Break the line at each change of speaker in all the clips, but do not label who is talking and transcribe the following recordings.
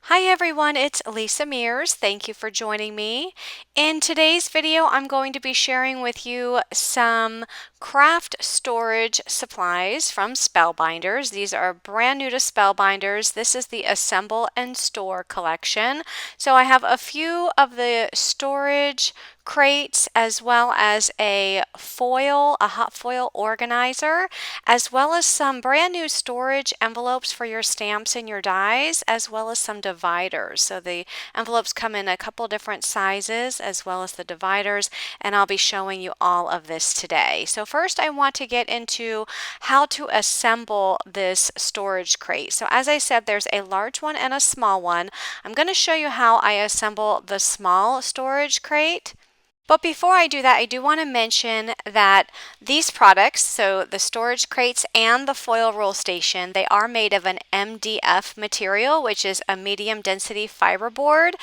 Hi everyone, it's Lisa Mears. Thank you for joining me. In today's video, I'm going to be sharing with you some craft storage supplies from Spellbinders. These are brand new to Spellbinders. This is the Assemble and Store Collection. So I have a few of the storage crates as well as a hot foil organizer, as well as some brand new storage envelopes for your stamps and your dies, as well as some dividers. So the envelopes come in a couple different sizes as well as the dividers, and I'll be showing you all of this today. So first I want to get into how to assemble this storage crate. So as I said, there's a large one and a small one. I'm going to show you how I assemble the small storage crate. But before I do that, I do want to mention that these products, so the storage crates and the foil roll station, they are made of an MDF material, which is a medium density fiberboard,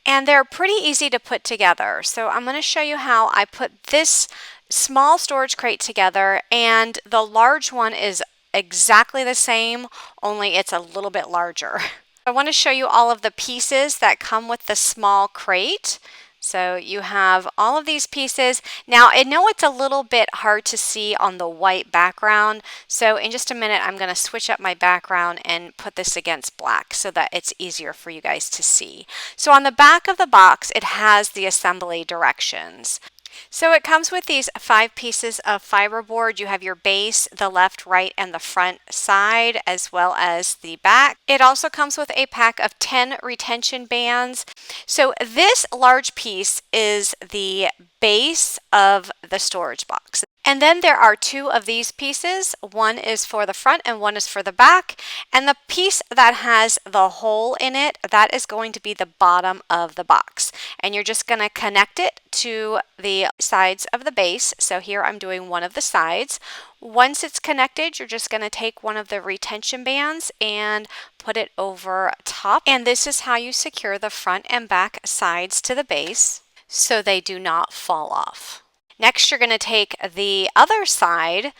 and they're pretty easy to put together. So I'm going to show you how I put this small storage crate together, and the large one is exactly the same, only it's a little bit larger. I want to show you all of the pieces that come with the small crate. So you have all of these pieces. Now I know it's a little bit hard to see on the white background, so in just a minute I'm going to switch up my background and put this against black so that it's easier for you guys to see. So on the back of the box it has the assembly directions. So it comes with these 5 pieces of fiberboard. You have your base, the left, right, and the front side, as well as the back. It also comes with a pack of 10 retention bands. So this large piece is the base of the storage box. And then there are 2 of these pieces. One is for the front and one is for the back. And the piece that has the hole in it, that is going to be the bottom of the box. And you're just going to connect it to the sides of the base. So here I'm doing one of the sides. Once it's connected, you're just going to take one of the retention bands and put it over top. And this is how you secure the front and back sides to the base so they do not fall off. Next, you're going to take the other side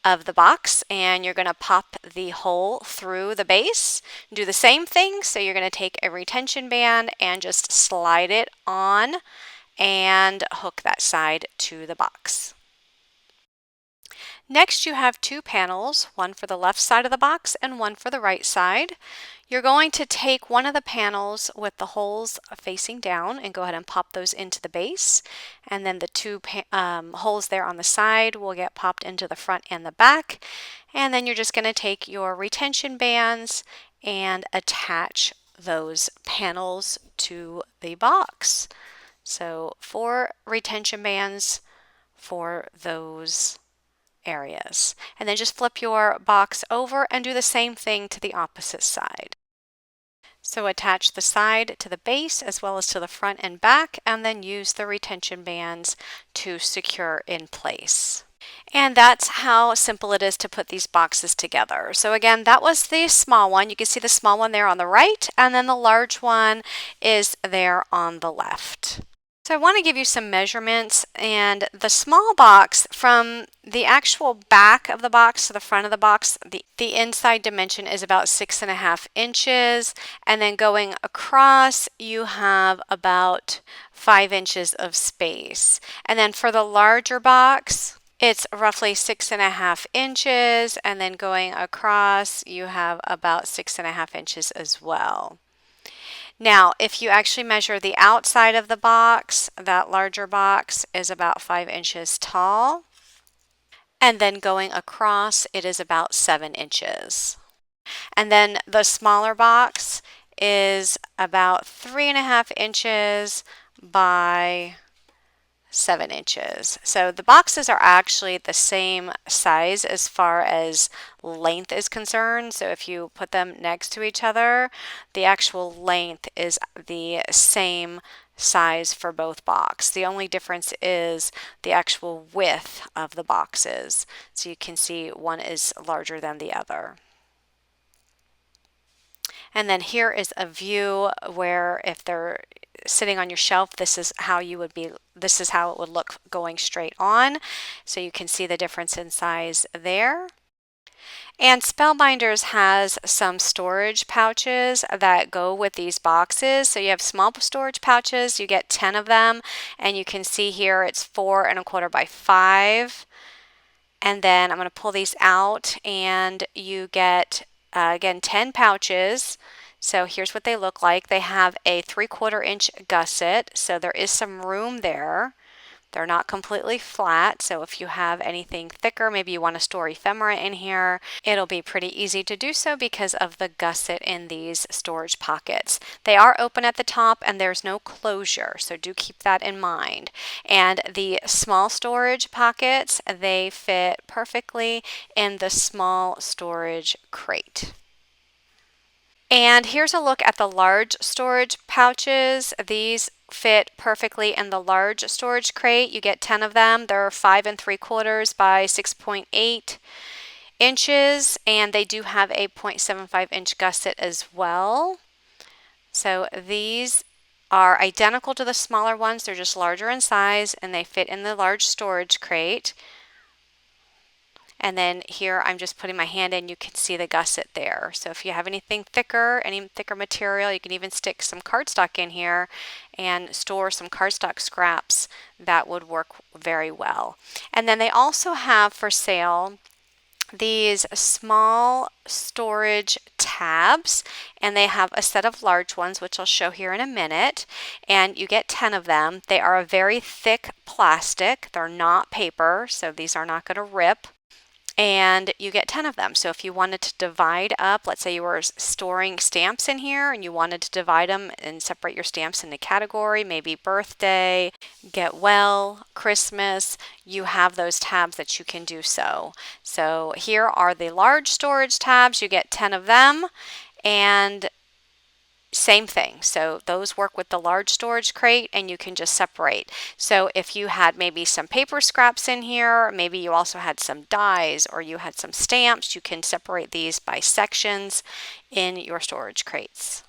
of the box and you're going to pop the hole through the base. Do the same thing. So you're going to take a retention band and just slide it on and hook that side to the box. Next, you have 2 panels, one for the left side of the box and one for the right side. You're going to take one of the panels with the holes facing down and go ahead and pop those into the base. And then the 2 holes there on the side will get popped into the front and the back. And then you're just going to take your retention bands and attach those panels to the box. So 4 retention bands for those areas. And then just flip your box over and do the same thing to the opposite side. So attach the side to the base as well as to the front and back, and then use the retention bands to secure in place. And that's how simple it is to put these boxes together. So again, that was the small one. You can see the small one there on the right, and then the large one is there on the left. So I want to give you some measurements, and the small box, from the actual back of the box to the front of the box, the inside dimension is about 6.5 inches, and then going across you have about 5 inches of space. And then for the larger box, it's roughly 6.5 inches, and then going across you have about 6.5 inches as well. Now, if you actually measure the outside of the box, that larger box is about 5 inches tall. And then going across, it is about 7 inches. And then the smaller box is about 3.5 inches by 7 inches. So the boxes are actually the same size as far as length is concerned. So if you put them next to each other, the actual length is the same size for both boxes. The only difference is the actual width of the boxes. So you can see one is larger than the other. And then here is a view where if they're sitting on your shelf, this is how it would look going straight on. So you can see the difference in size there. And Spellbinders has some storage pouches that go with these boxes. So you have small storage pouches, you get 10 of them, and you can see here it's 4¼ by 5. And then I'm going to pull these out, and you get, again, 10 pouches. So here's what they look like. They have a 3/4 inch gusset, so there is some room there. They're not completely flat, so if you have anything thicker, maybe you want to store ephemera in here, it'll be pretty easy to do so because of the gusset in these storage pockets. They are open at the top and there's no closure, so do keep that in mind. And the small storage pockets, they fit perfectly in the small storage crate. And here's a look at the large storage pouches. These fit perfectly in the large storage crate. You get 10 of them. They're 5¾ by 6.8 inches, and they do have a 0.75 inch gusset as well. So these are identical to the smaller ones. They're just larger in size, and they fit in the large storage crate. And then here I'm just putting my hand in, you can see the gusset there. So if you have anything thicker, any thicker material, you can even stick some cardstock in here and store some cardstock scraps. That would work very well. And then they also have for sale these small storage tabs, and they have a set of large ones, which I'll show here in a minute, and you get 10 of them. They are a very thick plastic. They're not paper, so these are not going to rip. And you get 10 of them. So if you wanted to divide up, let's say you were storing stamps in here and you wanted to divide them and separate your stamps into category, maybe birthday, get well, Christmas, you have those tabs that you can do so. So here are the large storage tabs. You get 10 of them, and same thing. So those work with the large storage crate, and you can just separate. So if you had maybe some paper scraps in here, maybe you also had some dies or you had some stamps, you can separate these by sections in your storage crates.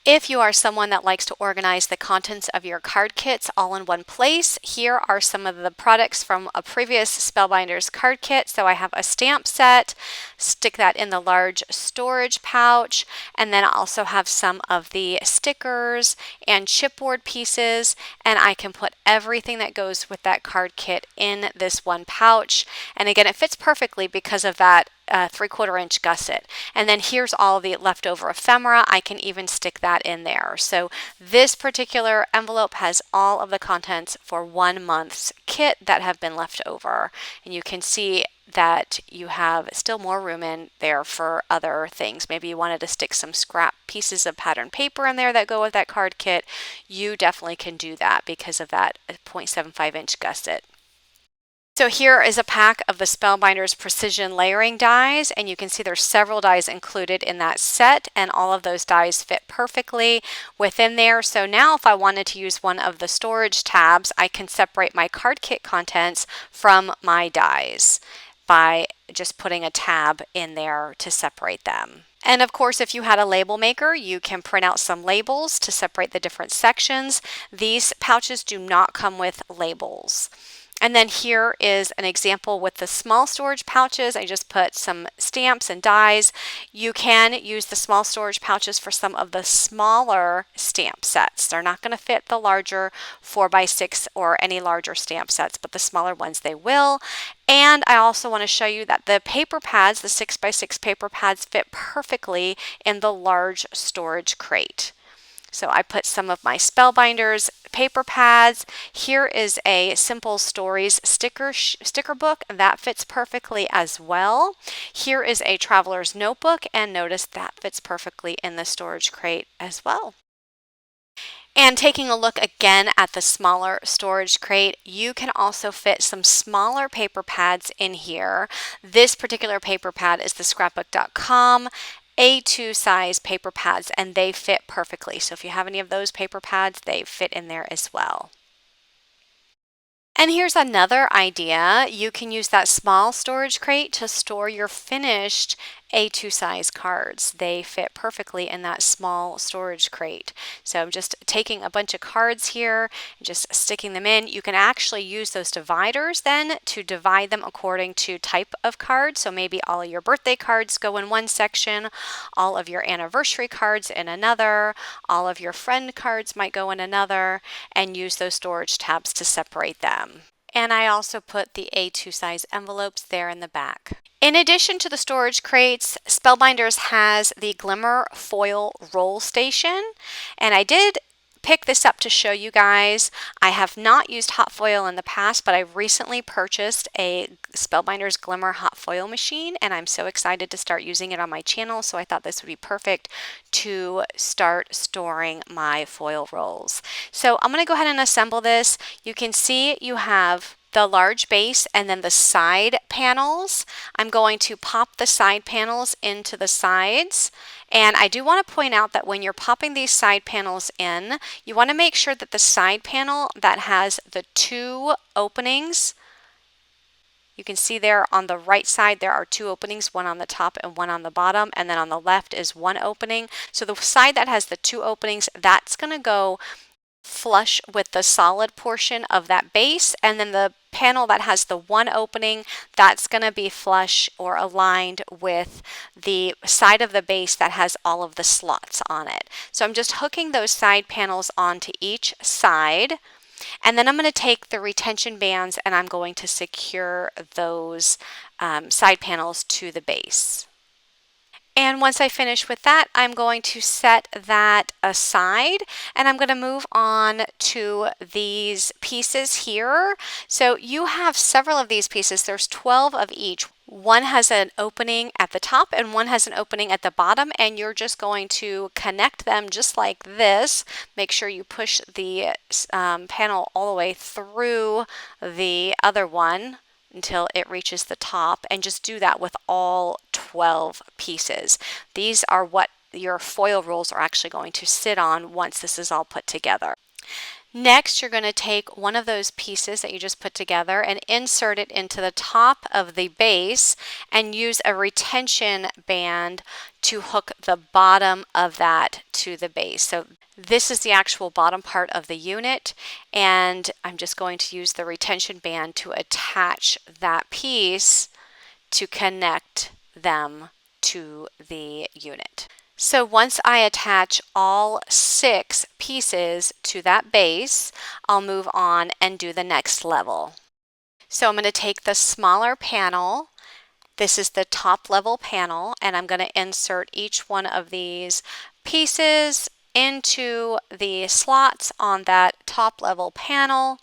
If you are someone that likes to organize the contents of your card kits all in one place, here are some of the products from a previous Spellbinders card kit. So I have a stamp set, stick that in the large storage pouch, and then I also have some of the stickers and chipboard pieces, and I can put everything that goes with that card kit in this one pouch. And again, it fits perfectly because of that 3/4 inch gusset. And then here's all the leftover ephemera. I can even stick that in there. So this particular envelope has all of the contents for 1 month's kit that have been left over. And you can see that you have still more room in there for other things. Maybe you wanted to stick some scrap pieces of patterned paper in there that go with that card kit. You definitely can do that because of that 0.75 inch gusset. So here is a pack of the Spellbinders Precision Layering dies, and you can see there's several dies included in that set, and all of those dies fit perfectly within there. So now if I wanted to use one of the storage tabs, I can separate my card kit contents from my dies by just putting a tab in there to separate them. And of course, if you had a label maker, you can print out some labels to separate the different sections. These pouches do not come with labels. And then here is an example with the small storage pouches. I just put some stamps and dies. You can use the small storage pouches for some of the smaller stamp sets. They're not going to fit the larger 4x6 or any larger stamp sets, but the smaller ones they will. And I also want to show you that the paper pads, the 6x6 paper pads, fit perfectly in the large storage crate. So I put some of my Spellbinders paper pads. Here is a Simple Stories sticker book that fits perfectly as well. Here is a traveler's notebook, and notice that fits perfectly in the storage crate as well. And taking a look again at the smaller storage crate, you can also fit some smaller paper pads in here. This particular paper pad is the scrapbook.com A2 size paper pads, and they fit perfectly. So if you have any of those paper pads, they fit in there as well. And here's another idea. You can use that small storage crate to store your finished A2 size cards. They fit perfectly in that small storage crate. So I'm just taking a bunch of cards here and just sticking them in. You can actually use those dividers then to divide them according to type of card. So maybe all of your birthday cards go in one section, all of your anniversary cards in another, all of your friend cards might go in another, and use those storage tabs to separate them. And I also put the A2 size envelopes there in the back. In addition to the storage crates, Spellbinders has the Glimmer foil roll station, and I did pick this up to show you guys. I have not used hot foil in the past, but I recently purchased a Spellbinders Glimmer hot foil machine, and I'm so excited to start using it on my channel, so I thought this would be perfect to start storing my foil rolls. So I'm going to go ahead and assemble this. You can see you have the large base and then the side panels. I'm going to pop the side panels into the sides. And I do want to point out that when you're popping these side panels in, you want to make sure that the side panel that has the 2 openings, you can see there on the right side there are 2 openings, one on the top and one on the bottom, and then on the left is 1 opening. So the side that has the 2 openings, that's going to go flush with the solid portion of that base, and then the panel that has the 1 opening, that's going to be flush or aligned with the side of the base that has all of the slots on it. So I'm just hooking those side panels onto each side, and then I'm going to take the retention bands and I'm going to secure those side panels to the base. And once I finish with that, I'm going to set that aside, and I'm going to move on to these pieces here. So you have several of these pieces. There's 12 of each. One has an opening at the top and one has an opening at the bottom, and you're just going to connect them just like this. Make sure you push the panel all the way through the other one until it reaches the top, and just do that with all 12 pieces. These are what your foil rolls are actually going to sit on once this is all put together. Next, you're going to take one of those pieces that you just put together and insert it into the top of the base and use a retention band to hook the bottom of that to the base. So this is the actual bottom part of the unit, and I'm just going to use the retention band to attach that piece to connect them to the unit. So once I attach all 6 pieces to that base, I'll move on and do the next level. So I'm going to take the smaller panel. This is the top level panel, and I'm going to insert each one of these pieces into the slots on that top level panel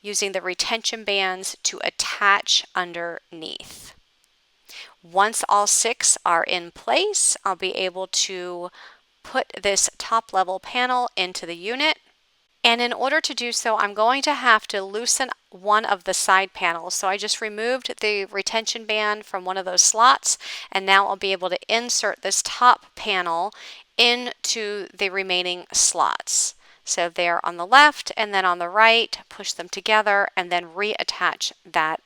using the retention bands to attach underneath. Once all 6 are in place, I'll be able to put this top level panel into the unit. And in order to do so, I'm going to have to loosen one of the side panels. So I just removed the retention band from one of those slots, and now I'll be able to insert this top panel into the remaining slots. So there on the left and then on the right, push them together and then reattach that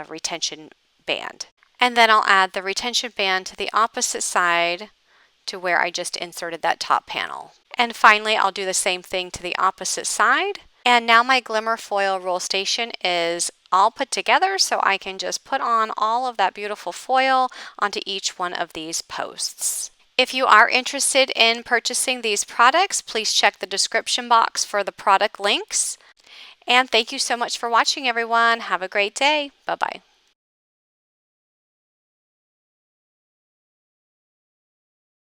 retention band. And then I'll add the retention band to the opposite side to where I just inserted that top panel. And finally, I'll do the same thing to the opposite side. And now my Glimmer foil roll station is all put together, so I can just put on all of that beautiful foil onto each one of these posts. If you are interested in purchasing these products, please check the description box for the product links. And thank you so much for watching, everyone. Have a great day. Bye-bye.